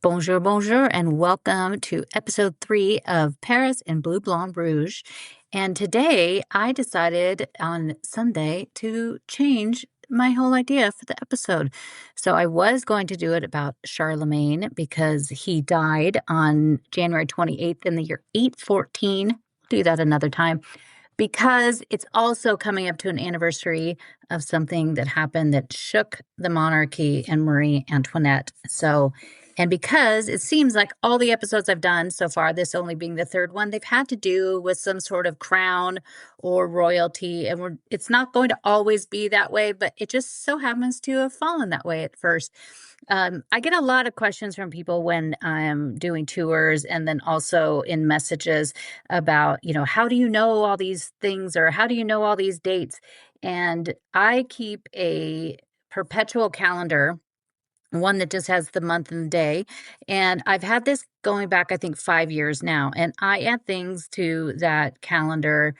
Bonjour, bonjour, and welcome to episode 3 of Paris in Bleu Blanc Rouge. And today I decided on Sunday to change my whole idea for the episode. So I was going to do it about Charlemagne because he died on January 28th in the year 814. Do that another time because it's also coming up to an anniversary of something that happened that shook the monarchy and Marie Antoinette. And because it seems like all the episodes I've done so far, this only being the third one, they've had to do with some sort of crown or royalty. And it's not going to always be that way, but it just so happens to have fallen that way at first. I get a lot of questions from people when I'm doing tours and then also in messages about, how do you know all these things or how do you know all these dates? And I keep a perpetual calendar, one that just has the month and the day. And I've had this going back, I think, 5 years now. And I add things to that calendar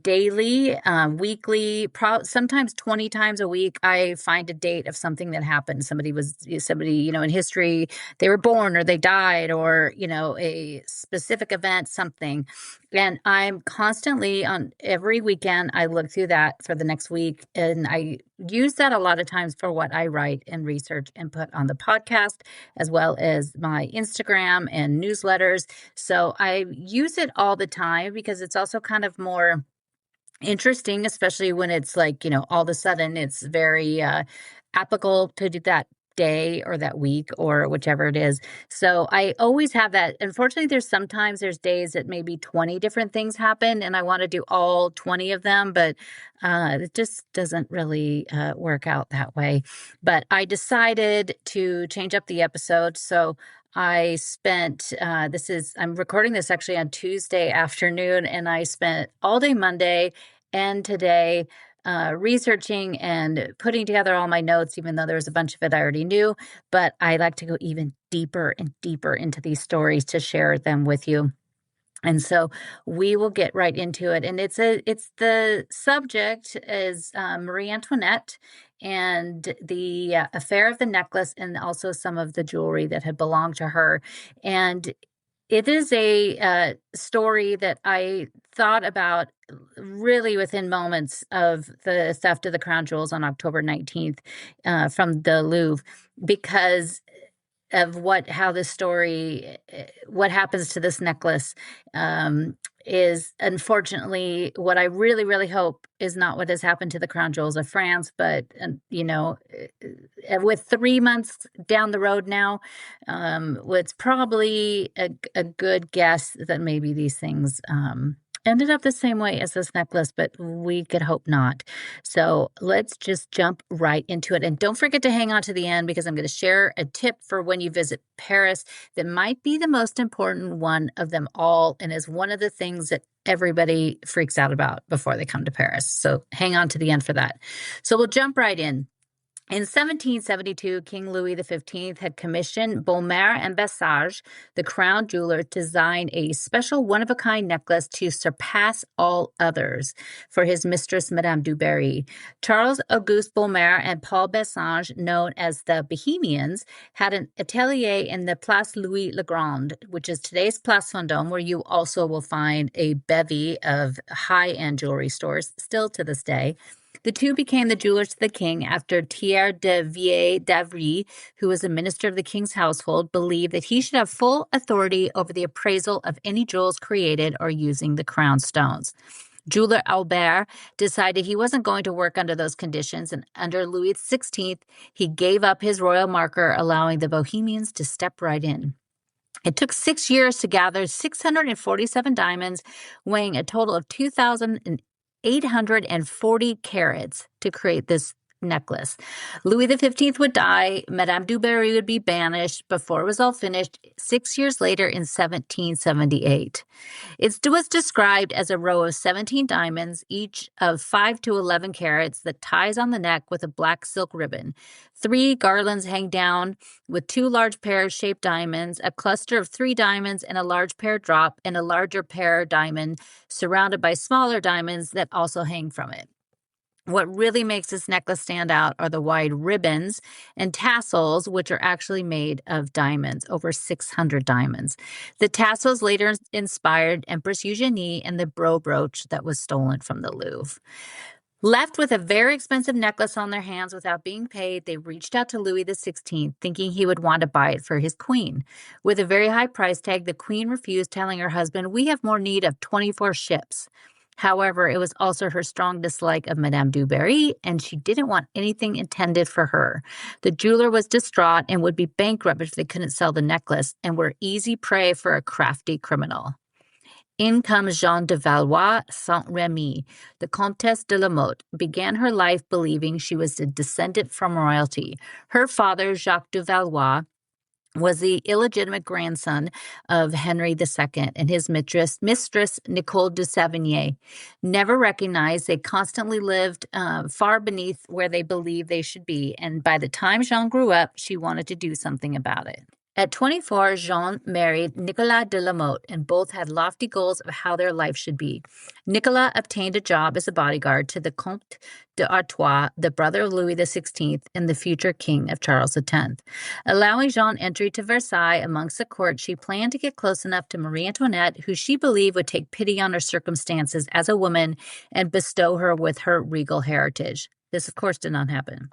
daily, weekly, sometimes 20 times a week. I find a date of something that happened. Somebody, in history, they were born or they died or, a specific event, something. And I'm constantly on every weekend, I look through that for the next week. And I use that a lot of times for what I write and research and put on the podcast, as well as my Instagram and newsletters. So I use it all the time because it's also kind of more interesting, especially when it's like, all of a sudden it's very applicable to do that day or that week or whichever it is. So I always have that. Unfortunately, there's days that maybe 20 different things happen and I want to do all 20 of them, but it just doesn't really work out that way. But I decided to change up the episode. So I spent, I'm recording this actually on Tuesday afternoon, and I spent all day Monday and today researching and putting together all my notes, even though there was a bunch of it I already knew. But I like to go even deeper and deeper into these stories to share them with you. And so we will get right into it. And it's the subject is Marie Antoinette and the affair of the necklace and also some of the jewelry that had belonged to her. And it is a story that I thought about really within moments of the theft of the crown jewels on October 19th from the Louvre, because of what happens to this necklace is unfortunately what I really, really hope is not what has happened to the crown jewels of France. But, with 3 months down the road now, it's probably a good guess that maybe these things ended up the same way as this necklace, but we could hope not. So let's just jump right into it. And don't forget to hang on to the end because I'm going to share a tip for when you visit Paris that might be the most important one of them all and is one of the things that everybody freaks out about before they come to Paris. So hang on to the end for that. So we'll jump right in. In 1772, King Louis XV had commissioned Beaumer and Basage, the crown jeweler, to design a special one-of-a-kind necklace to surpass all others for his mistress, Madame du Barry. Charles Auguste Beaumer and Paul Basage, known as the Bohemians, had an atelier in the Place Louis le Grand, which is today's Place Vendôme, where you also will find a bevy of high-end jewelry stores still to this day. The two became the jewelers to the king after Thierry de Vie d'Avry, who was a minister of the king's household, believed that he should have full authority over the appraisal of any jewels created or using the crown stones. Jeweler Albert decided he wasn't going to work under those conditions, and under Louis XVI, he gave up his royal marker, allowing the Bohemians to step right in. It took 6 years to gather 647 diamonds, weighing a total of 2,840 carats to create this necklace. Louis XV would die. Madame du Barry would be banished before it was all finished 6 years later in 1778. It was described as a row of 17 diamonds, each of 5 to 11 carats, that ties on the neck with a black silk ribbon. 3 garlands hang down with 2 large pear-shaped diamonds, a cluster of 3 diamonds and a large pear drop, and a larger pear diamond surrounded by smaller diamonds that also hang from it. What really makes this necklace stand out are the wide ribbons and tassels, which are actually made of diamonds, over 600 diamonds. The tassels later inspired Empress Eugenie and the brooch that was stolen from the Louvre. Left with a very expensive necklace on their hands without being paid, they reached out to Louis XVI, thinking he would want to buy it for his queen. With a very high price tag, the queen refused, telling her husband, "We have more need of 24 ships." However, it was also her strong dislike of Madame du Barry, and she didn't want anything intended for her. The jeweler was distraught and would be bankrupt if they couldn't sell the necklace, and were easy prey for a crafty criminal. In comes Jeanne de Valois Saint-Remy. The Comtesse de la Motte began her life believing she was a descendant from royalty. Her father, Jacques de Valois, was the illegitimate grandson of Henri II, and his mistress Nicole de Savigny. Never recognized, they constantly lived far beneath where they believed they should be, and by the time Jeanne grew up, she wanted to do something about it. At 24, Jeanne married Nicolas de la Motte, and both had lofty goals of how their life should be. Nicolas obtained a job as a bodyguard to the Comte d'Artois, the brother of Louis XVI and the future king of Charles X. Allowing Jeanne entry to Versailles amongst the court, she planned to get close enough to Marie Antoinette, who she believed would take pity on her circumstances as a woman and bestow her with her regal heritage. This, of course, did not happen.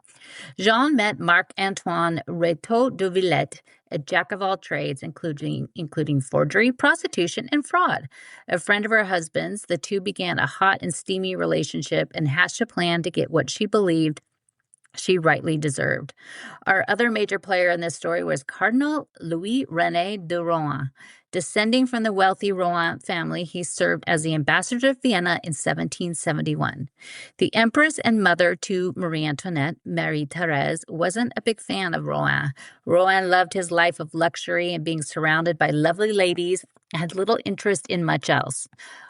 Jeanne met Marc-Antoine Rétaux de Villette, a jack of all trades, including forgery, prostitution, and fraud. A friend of her husband's, the two began a hot and steamy relationship and hatched a plan to get what she believed she rightly deserved. Our other major player in this story was Cardinal Louis-René de Rohan. Descending from the wealthy Rohan family, he served as the ambassador to Vienna in 1771. The empress and mother to Marie Antoinette, Marie-Thérèse, wasn't a big fan of Rohan. Rohan loved his life of luxury and being surrounded by lovely ladies, had little interest in much else.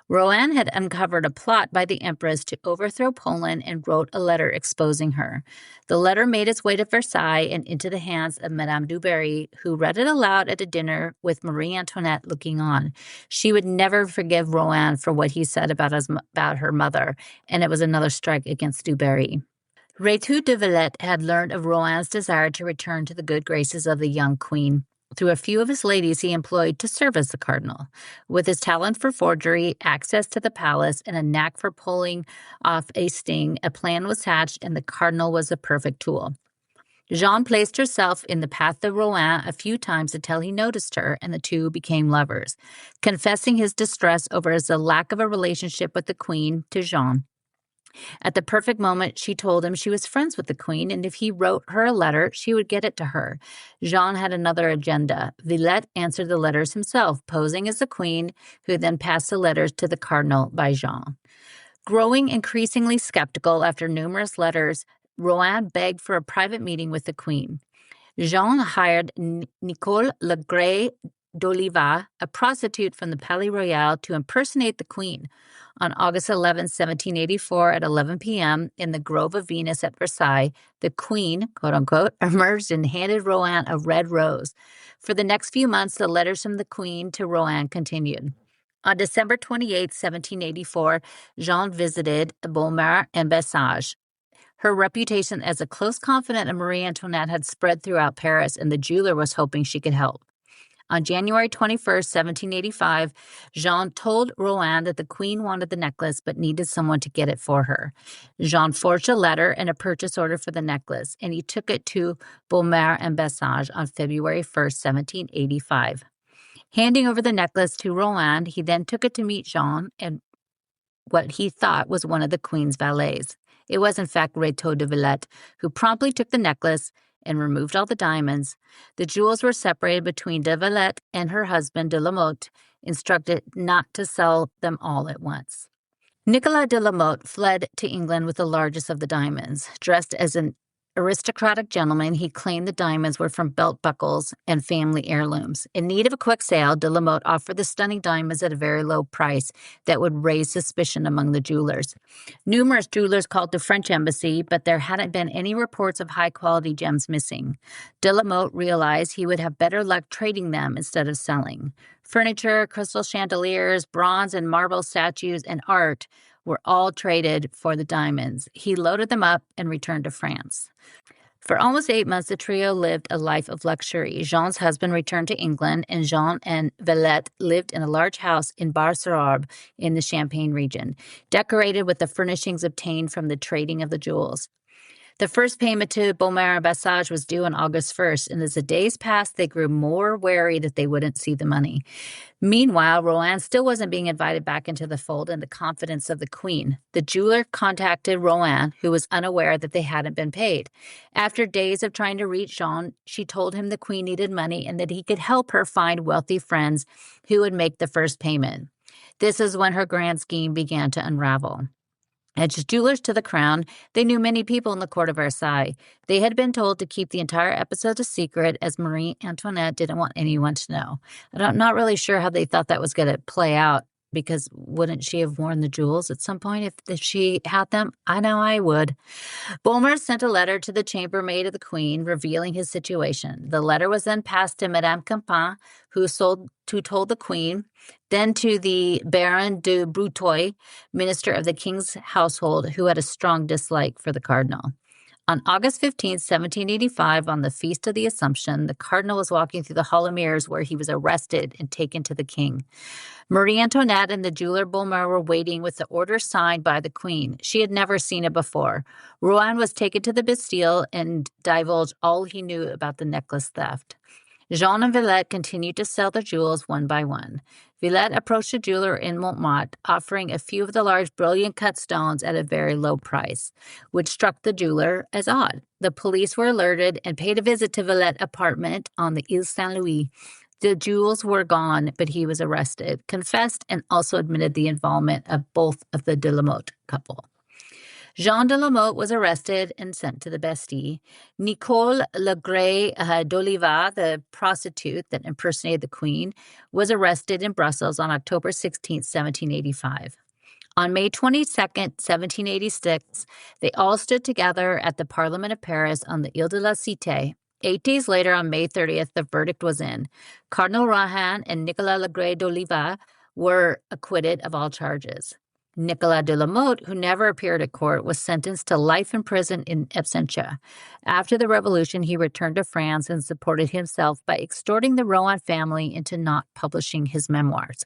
Rohan had uncovered a plot by the empress to overthrow Poland and wrote a letter exposing her. The letter made its way to Versailles and into the hands of Madame du Barry, who read it aloud at a dinner with Marie Antoinette looking on. She would never forgive Rohan for what he said about her mother, and it was another strike against du Barry. Rétaux de Villette had learned of Rohan's desire to return to the good graces of the young queen through a few of his ladies he employed to serve as the cardinal. With his talent for forgery, access to the palace, and a knack for pulling off a sting, a plan was hatched, and the cardinal was the perfect tool. Jeanne placed herself in the path of Rohan a few times until he noticed her, and the two became lovers. Confessing his distress over the lack of a relationship with the queen to Jeanne, at the perfect moment, she told him she was friends with the queen, and if he wrote her a letter, she would get it to her. Jeanne had another agenda. Villette answered the letters himself, posing as the queen, who then passed the letters to the cardinal by Jeanne. Growing increasingly skeptical after numerous letters, Rohan begged for a private meeting with the queen. Jeanne hired Nicole Legray d'Oliva, a prostitute from the Palais Royal, to impersonate the queen. On August 11, 1784, at 11 p.m., in the Grove of Venus at Versailles, the queen, quote-unquote, emerged and handed Rohan a red rose. For the next few months, the letters from the queen to Rohan continued. On December 28, 1784, Jeanne visited Beaumont and Versailles. Her reputation as a close confidant of Marie Antoinette had spread throughout Paris, and the jeweler was hoping she could help. On January 21st, 1785, Jeanne told Rohan that the queen wanted the necklace but needed someone to get it for her. Jeanne forged a letter and a purchase order for the necklace, and he took it to Beaumont and Versailles on February 1st, 1785. Handing over the necklace to Rohan, he then took it to meet Jeanne and what he thought was one of the queen's valets. It was, in fact, Rétaux de Villette, who promptly took the necklace and removed all the diamonds. The jewels were separated between de Villette and her husband, de la Motte, instructed not to sell them all at once. Nicolas de la Motte fled to England with the largest of the diamonds. Dressed as an aristocratic gentleman, he claimed the diamonds were from belt buckles and family heirlooms. In need of a quick sale, de la Motte offered the stunning diamonds at a very low price that would raise suspicion among the jewelers. Numerous jewelers called the French embassy, but there hadn't been any reports of high-quality gems missing. De la Motte realized he would have better luck trading them instead of selling. Furniture, crystal chandeliers, bronze and marble statues, and art were all traded for the diamonds. He loaded them up and returned to France. For almost 8 months, the trio lived a life of luxury. Jeanne's husband returned to England, and Jeanne and Villette lived in a large house in Versailles in the Champagne region, decorated with the furnishings obtained from the trading of the jewels. The first payment to Beaumont and Bassage was due on August 1st, and as the days passed, they grew more wary that they wouldn't see the money. Meanwhile, Rohan still wasn't being invited back into the fold in the confidence of the queen. The jeweler contacted Rohan, who was unaware that they hadn't been paid. After days of trying to reach Jeanne, she told him the queen needed money and that he could help her find wealthy friends who would make the first payment. This is when her grand scheme began to unravel. As jewelers to the crown, they knew many people in the court of Versailles. They had been told to keep the entire episode a secret, as Marie Antoinette didn't want anyone to know. I'm not really sure how they thought that was going to play out, because wouldn't she have worn the jewels at some point if she had them? I know I would. Beaumont sent a letter to the chambermaid of the queen revealing his situation. The letter was then passed to Madame Campan, who told the queen, then to the Baron de Breteuil, minister of the king's household, who had a strong dislike for the cardinal. On August 15, 1785, on the Feast of the Assumption, the cardinal was walking through the Hall of Mirrors, where he was arrested and taken to the king. Marie Antoinette and the jeweler Beaumont were waiting with the order signed by the queen. She had never seen it before. Rohan was taken to the Bastille and divulged all he knew about the necklace theft. Jeanne and Villette continued to sell the jewels one by one. Villette approached a jeweler in Motte, offering a few of the large brilliant cut stones at a very low price, which struck the jeweler as odd. The police were alerted and paid a visit to Villette's apartment on the Ile Saint-Louis. The jewels were gone, but he was arrested, confessed, and also admitted the involvement of both of the de la Motte couple. Jeanne de la Motte was arrested and sent to the Bastille. Nicole Legray d'Oliva, the prostitute that impersonated the queen, was arrested in Brussels on October 16, 1785. On May 22, 1786, they all stood together at the Parliament of Paris on the Ile de la Cité. 8 days later, on May 30th, the verdict was in. Cardinal Rohan and Nicolas Legray d'Oliva were acquitted of all charges. Nicolas de la Motte, who never appeared at court, was sentenced to life in prison in absentia. After the revolution, he returned to France and supported himself by extorting the Rohan family into not publishing his memoirs.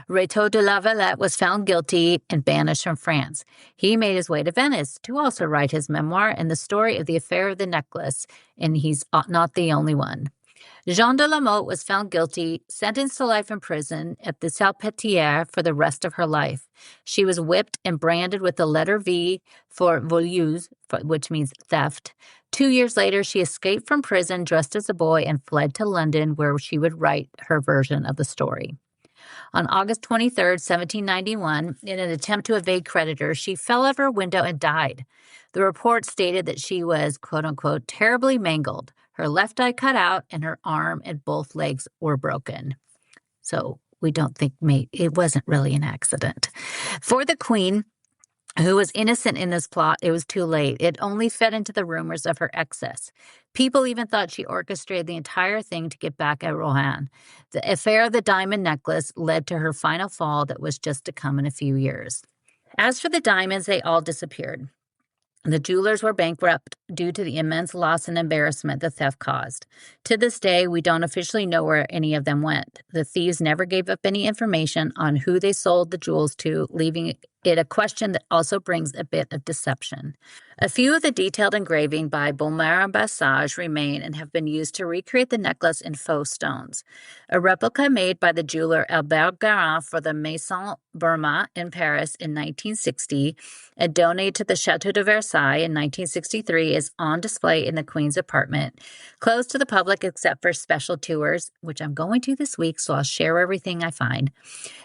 Rétaux de la Valette was found guilty and banished from France. He made his way to Venice to also write his memoir and the story of the affair of the necklace, and he's not the only one. Jeanne de la Motte was found guilty, sentenced to life in prison at the Salpêtrière for the rest of her life. She was whipped and branded with the letter V for voleuse, which means theft. 2 years later, she escaped from prison dressed as a boy and fled to London, where she would write her version of the story. On August 23, 1791, in an attempt to evade creditors, she fell out of her window and died. The report stated that she was, quote-unquote, terribly mangled. Her left eye cut out, and her arm and both legs were broken. So we don't think it wasn't really an accident. For the queen, who was innocent in this plot, it was too late. It only fed into the rumors of her excess. People even thought she orchestrated the entire thing to get back at Rohan. The affair of the diamond necklace led to her final fall that was just to come in a few years. As for the diamonds, they all disappeared. The jewelers were bankrupt due to the immense loss and embarrassment the theft caused. To this day, we don't officially know where any of them went. The thieves never gave up any information on who they sold the jewels to, leaving it a question that also brings a bit of deception. A few of the detailed engraving by Beaumont and Bassage remain and have been used to recreate the necklace in faux stones. A replica made by the jeweler Albert Garand for the Maison Burma in Paris in 1960 and donated to the Château de Versailles in 1963 is on display in the Queen's apartment, closed to the public except for special tours, which I'm going to this week, so I'll share everything I find.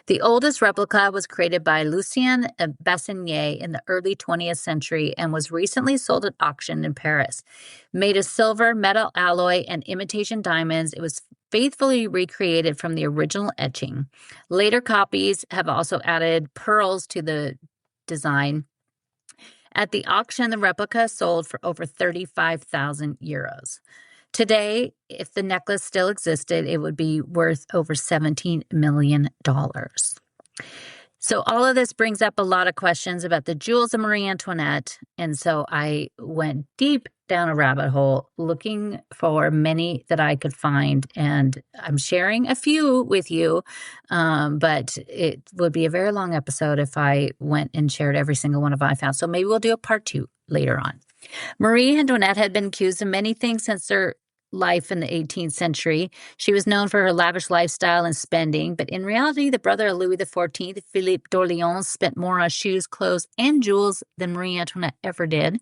The oldest replica was created by Lucien Bassinier in the early 20th century and was recently sold at auction in Paris. Made of silver, metal alloy, and imitation diamonds, it was faithfully recreated from the original etching. Later copies have also added pearls to the design. At the auction, the replica sold for over 35,000 euros. Today, if the necklace still existed, it would be worth over $17 million. So all of this brings up a lot of questions about the jewels of Marie Antoinette. And so I went deep down a rabbit hole looking for many that I could find. And I'm sharing a few with you, but it would be a very long episode if I went and shared every single one of I found. So maybe we'll do a part 2 later on. Marie Antoinette had been accused of many things since her life in the 18th century. She was known for her lavish lifestyle and spending, but in reality, the brother of Louis XIV, Philippe d'Orléans, spent more on shoes, clothes, and jewels than Marie Antoinette ever did.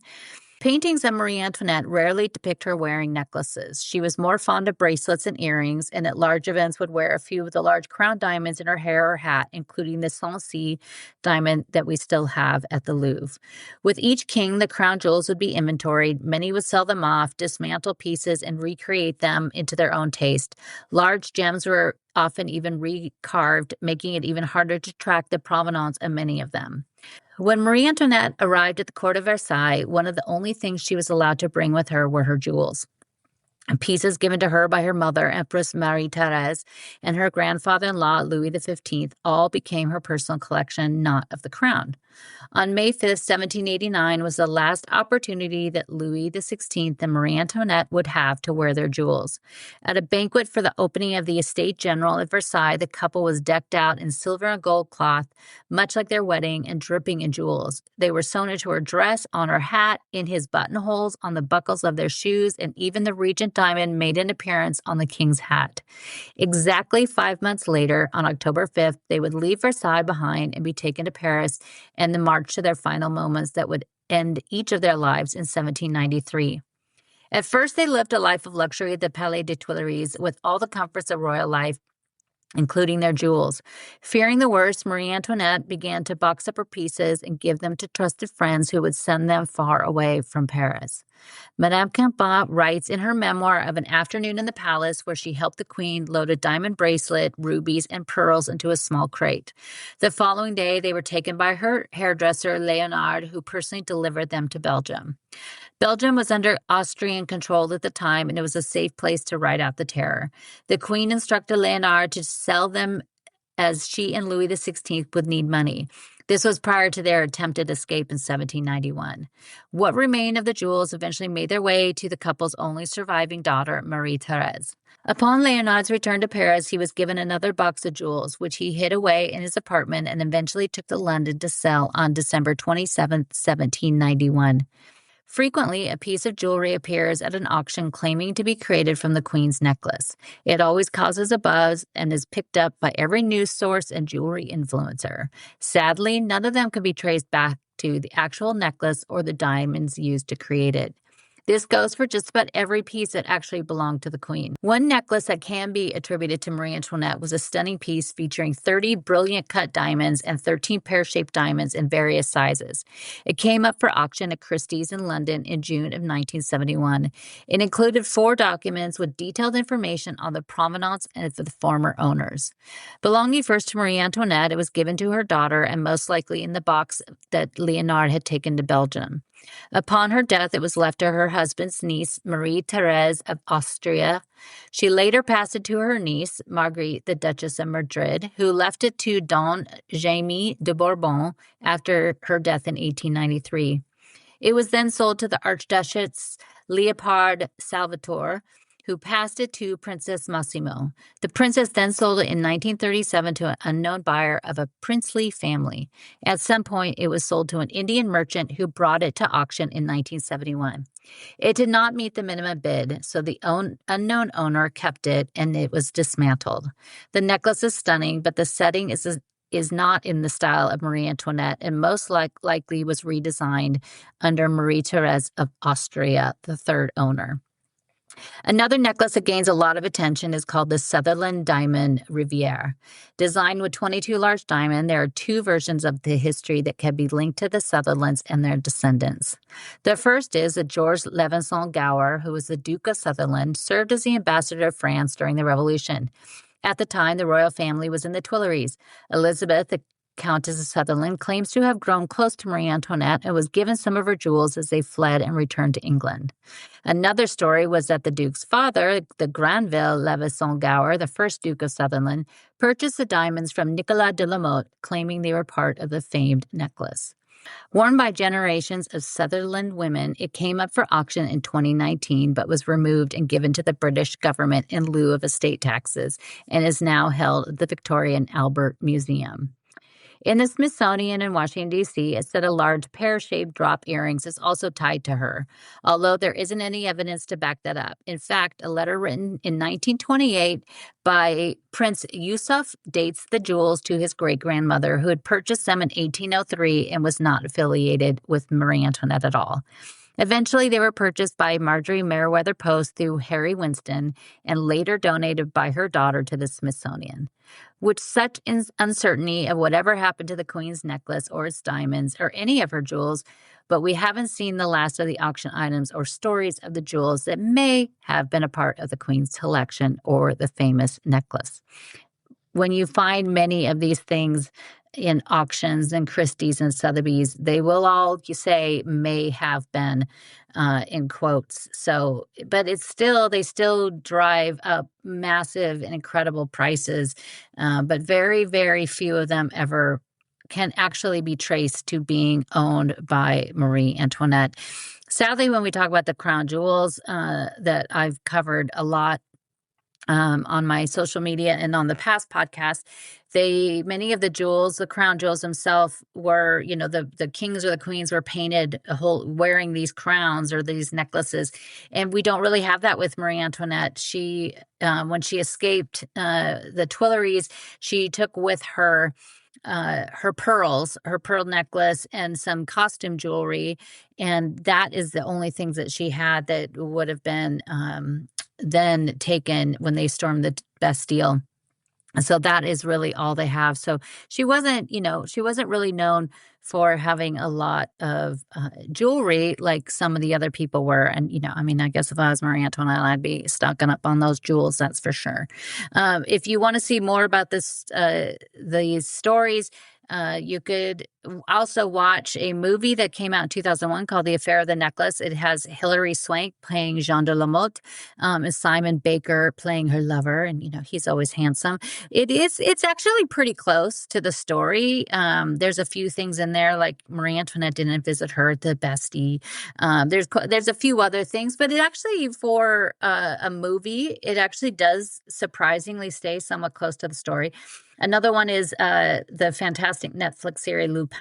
Paintings of Marie Antoinette rarely depict her wearing necklaces. She was more fond of bracelets and earrings, and at large events would wear a few of the large crown diamonds in her hair or hat, including the Sancy diamond that we still have at the Louvre. With each king, the crown jewels would be inventoried. Many would sell them off, dismantle pieces, and recreate them into their own taste. Large gems were often even recarved, making it even harder to track the provenance of many of them. When Marie Antoinette arrived at the court of Versailles, one of the only things she was allowed to bring with her were her jewels. Pieces given to her by her mother, Empress Marie-Thérèse, and her grandfather-in-law, Louis XV, all became her personal collection, not of the crown. On May 5th, 1789 was the last opportunity that Louis XVI and Marie Antoinette would have to wear their jewels. At a banquet for the opening of the Estate General at Versailles, the couple was decked out in silver and gold cloth, much like their wedding, and dripping in jewels. They were sewn into her dress, on her hat, in his buttonholes, on the buckles of their shoes, and even the regent diamond made an appearance on the king's hat. Exactly 5 months later, on October 5th, they would leave Versailles behind and be taken to Paris and the march to their final moments that would end each of their lives in 1793. At first, they lived a life of luxury at the Palais des Tuileries with all the comforts of royal life, including their jewels. Fearing the worst, Marie Antoinette began to box up her pieces and give them to trusted friends who would send them far away from Paris. Madame Campan writes in her memoir of an afternoon in the palace where she helped the queen load a diamond bracelet, rubies, and pearls into a small crate. The following day, they were taken by her hairdresser, Leonard, who personally delivered them to Belgium. Belgium was under Austrian control at the time, and it was a safe place to ride out the terror. The queen instructed Leonard to sell them as she and Louis XVI would need money. This was prior to their attempted escape in 1791. What remained of the jewels eventually made their way to the couple's only surviving daughter, Marie-Thérèse. Upon Leonard's return to Paris, he was given another box of jewels, which he hid away in his apartment and eventually took to London to sell on December 27, 1791. Frequently, a piece of jewelry appears at an auction claiming to be created from the Queen's necklace. It always causes a buzz and is picked up by every news source and jewelry influencer. Sadly, none of them can be traced back to the actual necklace or the diamonds used to create it. This goes for just about every piece that actually belonged to the Queen. One necklace that can be attributed to Marie Antoinette was a stunning piece featuring 30 brilliant cut diamonds and 13 pear-shaped diamonds in various sizes. It came up for auction at Christie's in London in June of 1971. It included 4 documents with detailed information on the provenance of the former owners. Belonging first to Marie Antoinette, it was given to her daughter and most likely in the box that Leonard had taken to Belgium. Upon her death, it was left to her husband's niece, Marie-Thérèse of Austria. She later passed it to her niece, Marguerite, the Duchess of Madrid, who left it to Don Jaime de Bourbon after her death in 1893. It was then sold to the Archduchess Leopold Salvatore, who passed it to Princess Massimo. The princess then sold it in 1937 to an unknown buyer of a princely family. At some point, it was sold to an Indian merchant who brought it to auction in 1971. It did not meet the minimum bid, so the unknown owner kept it and it was dismantled. The necklace is stunning, but the setting is not in the style of Marie Antoinette and most likely was redesigned under Marie-Thérèse of Austria, the third owner. Another necklace that gains a lot of attention is called the Sutherland Diamond Riviere. Designed with 22 large diamonds, there are 2 versions of the history that can be linked to the Sutherlands and their descendants. The first is that Georges Levinson Gower, who was the Duke of Sutherland, served as the ambassador of France during the Revolution. At the time, the royal family was in the Tuileries. Elizabeth, the Countess of Sutherland, claims to have grown close to Marie Antoinette and was given some of her jewels as they fled and returned to England. Another story was that the Duke's father, the Granville Leveson-Gower, the first Duke of Sutherland, purchased the diamonds from Nicolas de la Motte, claiming they were part of the famed necklace. Worn by generations of Sutherland women, it came up for auction in 2019 but was removed and given to the British government in lieu of estate taxes and is now held at the Victoria and Albert Museum. In the Smithsonian in Washington, D.C., it said a large pear-shaped drop earrings is also tied to her, although there isn't any evidence to back that up. In fact, a letter written in 1928 by Prince Yusuf dates the jewels to his great-grandmother, who had purchased them in 1803 and was not affiliated with Marie Antoinette at all. Eventually, they were purchased by Marjorie Meriwether Post through Harry Winston and later donated by her daughter to the Smithsonian. With such uncertainty of whatever happened to the Queen's necklace or its diamonds or any of her jewels, but we haven't seen the last of the auction items or stories of the jewels that may have been a part of the Queen's collection or the famous necklace. When you find many of these things in auctions and Christie's and Sotheby's, they will all, you say, may have been in quotes. So, but they still drive up massive and incredible prices. But very, very few of them ever can actually be traced to being owned by Marie Antoinette. Sadly, when we talk about the crown jewels that I've covered a lot on my social media and on the past podcast, many of the jewels, the crown jewels themselves were, the kings or the queens were painted wearing these crowns or these necklaces. And we don't really have that with Marie Antoinette. She, when she escaped the Tuileries, she took with her her pearl necklace, and some costume jewelry. And that is the only things that she had that would have been then taken when they stormed the Bastille. So that is really all they have. So she wasn't really known for having a lot of jewelry like some of the other people were. And, I guess if I was Marie Antoinette, I'd be stocking up on those jewels, that's for sure. If you want to see more about these stories, you could also watch a movie that came out in 2001 called The Affair of the Necklace. It has Hilary Swank playing Jeanne de la Motte, and Simon Baker playing her lover, and he's always handsome. It's actually pretty close to the story. There's a few things in there, like Marie Antoinette didn't visit her at the Bastille. There's a few other things, but it actually, for a movie, it actually does surprisingly stay somewhat close to the story. Another one is the fantastic Netflix series Lupin,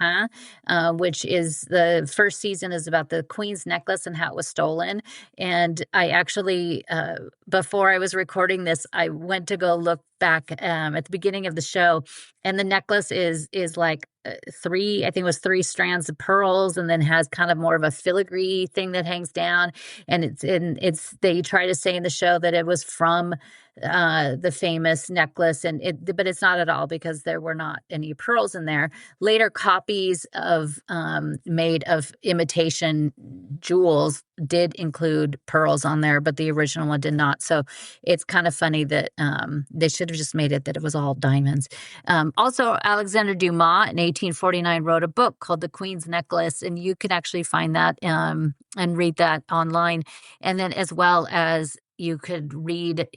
which is the first season is about the Queen's necklace and how it was stolen. And I actually, before I was recording this, I went to go look back at the beginning of the show, and the necklace is like three strands of pearls, and then has kind of more of a filigree thing that hangs down. And they try to say in the show that it was from the famous necklace, but it's not at all, because there were not any pearls in there. Later copies of made of imitation jewels did include pearls on there, but the original one did not. So it's kind of funny that they should have just made it that it was all diamonds. Also, Alexander Dumas in 1849 wrote a book called The Queen's Necklace, and you can actually find that and read that online. And then, as well as, you could read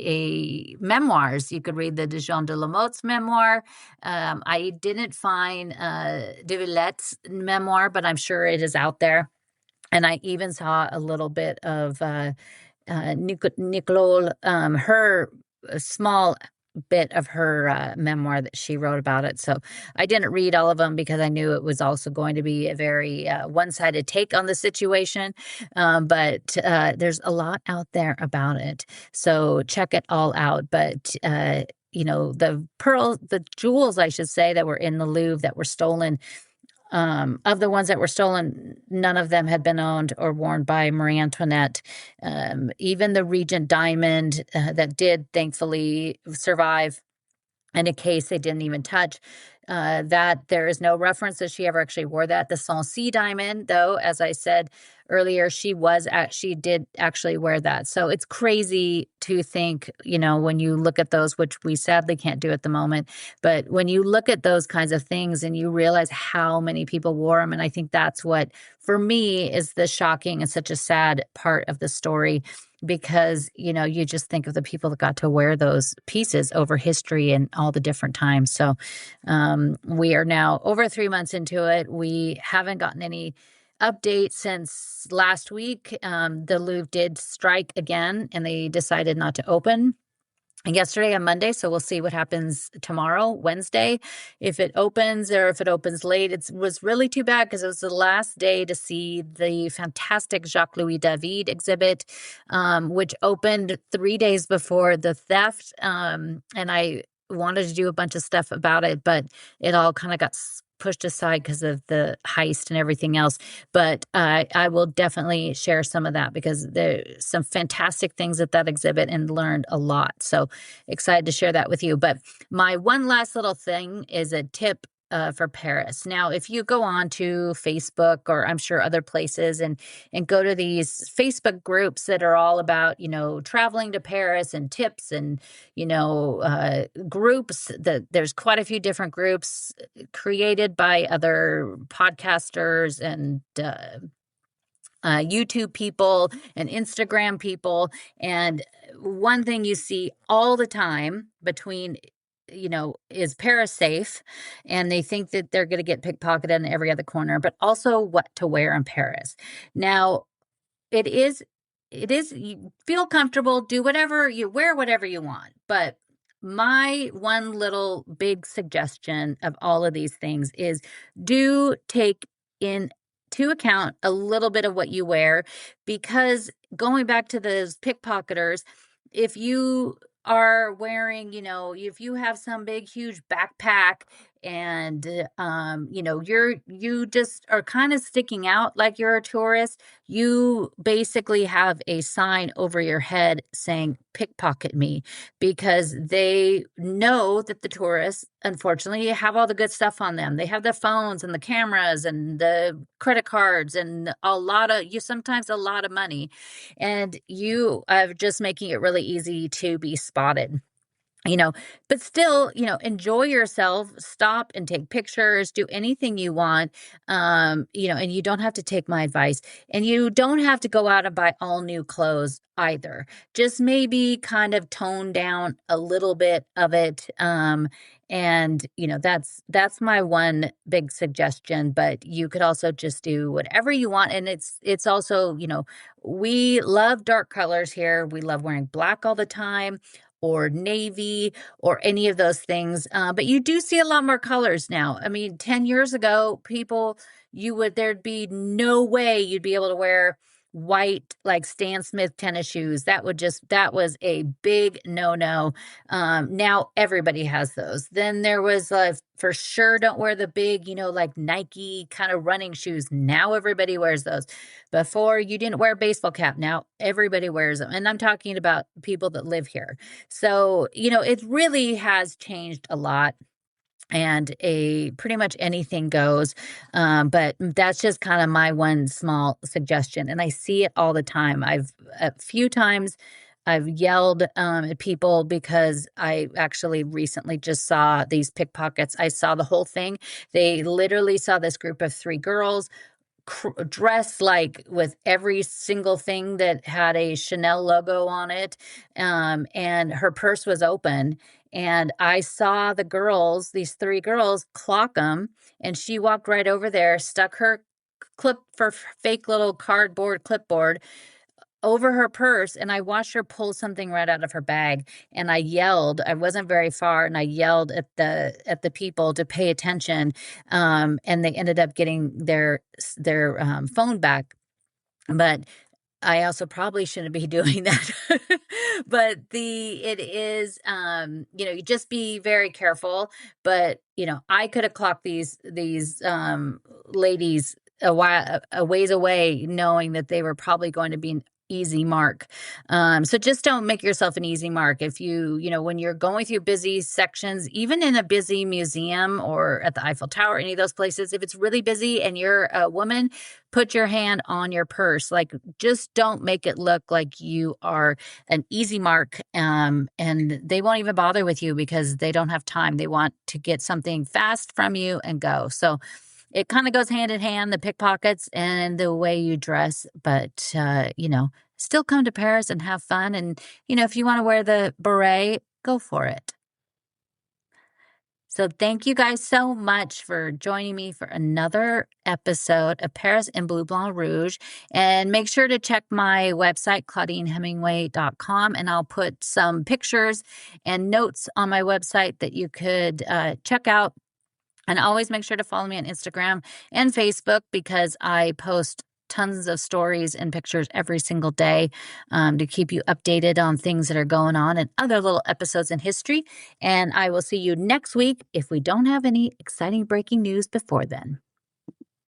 memoirs. You could read the Jeanne de la Motte's memoir. I didn't find de Villette's memoir, but I'm sure it is out there. And I even saw a little bit of Nicole, her small bit of her memoir that she wrote about it. So I didn't read all of them because I knew it was also going to be a very one-sided take on the situation. But there's a lot out there about it. So check it all out. But the jewels, I should say, that were in the Louvre that were stolen, of the ones that were stolen, none of them had been owned or worn by Marie Antoinette. Even the Regent diamond that did thankfully survive in a case they didn't even touch. That there is no reference that she ever actually wore that. The Sancy diamond, though, as I said earlier, she did actually wear that. So it's crazy to think, when you look at those, which we sadly can't do at the moment, but when you look at those kinds of things and you realize how many people wore them, and I think that's what, for me, is the shocking and such a sad part of the story, because you just think of the people that got to wear those pieces over history and all the different times. So we are now over 3 months into it. We haven't gotten any update since last week. The Louvre did strike again, and they decided not to open yesterday on Monday. So we'll see what happens tomorrow, Wednesday, if it opens or if it opens late. It was really too bad because it was the last day to see the fantastic Jacques-Louis David exhibit, which opened 3 days before the theft. And I wanted to do a bunch of stuff about it, but it all kind of got pushed aside because of the heist and everything else. But I will definitely share some of that because there's some fantastic things at that exhibit and learned a lot. So excited to share that with you. But my one last little thing is a tip for Paris. Now, if you go on to Facebook, or I'm sure other places, and go to these Facebook groups that are all about, traveling to Paris and tips and, groups, that there's quite a few different groups created by other podcasters and YouTube people and Instagram people. And one thing you see all the time between, is Paris safe? And they think that they're going to get pickpocketed in every other corner, but also what to wear in Paris. Now, it is, you feel comfortable, do whatever, you wear whatever you want. But my one little big suggestion of all of these things is do take into account a little bit of what you wear, because going back to those pickpocketers, if you are wearing, if you have some big, huge backpack and, you just are kind of sticking out like you're a tourist, you basically have a sign over your head saying, pickpocket me, because they know that the tourists, unfortunately, have all the good stuff on them. They have the phones and the cameras and the credit cards and sometimes a lot of money. And you are just making it really easy to be spotted. But still, enjoy yourself, stop and take pictures, do anything you want. And you don't have to take my advice, and you don't have to go out and buy all new clothes either. Just maybe kind of tone down a little bit of it. And that's my one big suggestion, but you could also just do whatever you want. And it's also, we love dark colors here. We love wearing black all the time, or navy, or any of those things. But you do see a lot more colors now. I mean, 10 years ago, there'd be no way you'd be able to wear white, like Stan Smith tennis shoes. That was a big no-no. Now everybody has those. Then there was, for sure, don't wear the big, like Nike kind of running shoes. Now everybody wears those. Before, you didn't wear a baseball cap. Now everybody wears them. And I'm talking about people that live here. So, it really has changed a lot. And pretty much anything goes. But that's just kind of my one small suggestion. And I see it all the time. A few times I've yelled at people because I actually recently just saw these pickpockets. I saw the whole thing. They literally saw this group of 3 girls dressed like with every single thing that had a Chanel logo on it. And her purse was open. And I saw these 3 girls, clock them. And she walked right over there, stuck her fake little cardboard clipboard over her purse, and I watched her pull something right out of her bag. And I yelled. I wasn't very far, and I yelled at the people to pay attention. And they ended up getting their phone back. But I also probably shouldn't be doing that. But it is, you just be very careful. But, I could have clocked these ladies a ways away, knowing that they were probably going to be easy mark. So just don't make yourself an easy mark. If when you're going through busy sections, even in a busy museum or at the Eiffel Tower, any of those places, if it's really busy and you're a woman, put your hand on your purse. Like, just don't make it look like you are an easy mark. And they won't even bother with you because they don't have time. They want to get something fast from you and go. So it kind of goes hand in hand, the pickpockets and the way you dress. But, still come to Paris and have fun. And, if you want to wear the beret, go for it. So thank you guys so much for joining me for another episode of Paris in Bleu Blanc Rouge. And make sure to check my website, ClaudineHemingway.com, and I'll put some pictures and notes on my website that you could check out. And always make sure to follow me on Instagram and Facebook because I post tons of stories and pictures every single day to keep you updated on things that are going on and other little episodes in history. And I will see you next week if we don't have any exciting breaking news before then.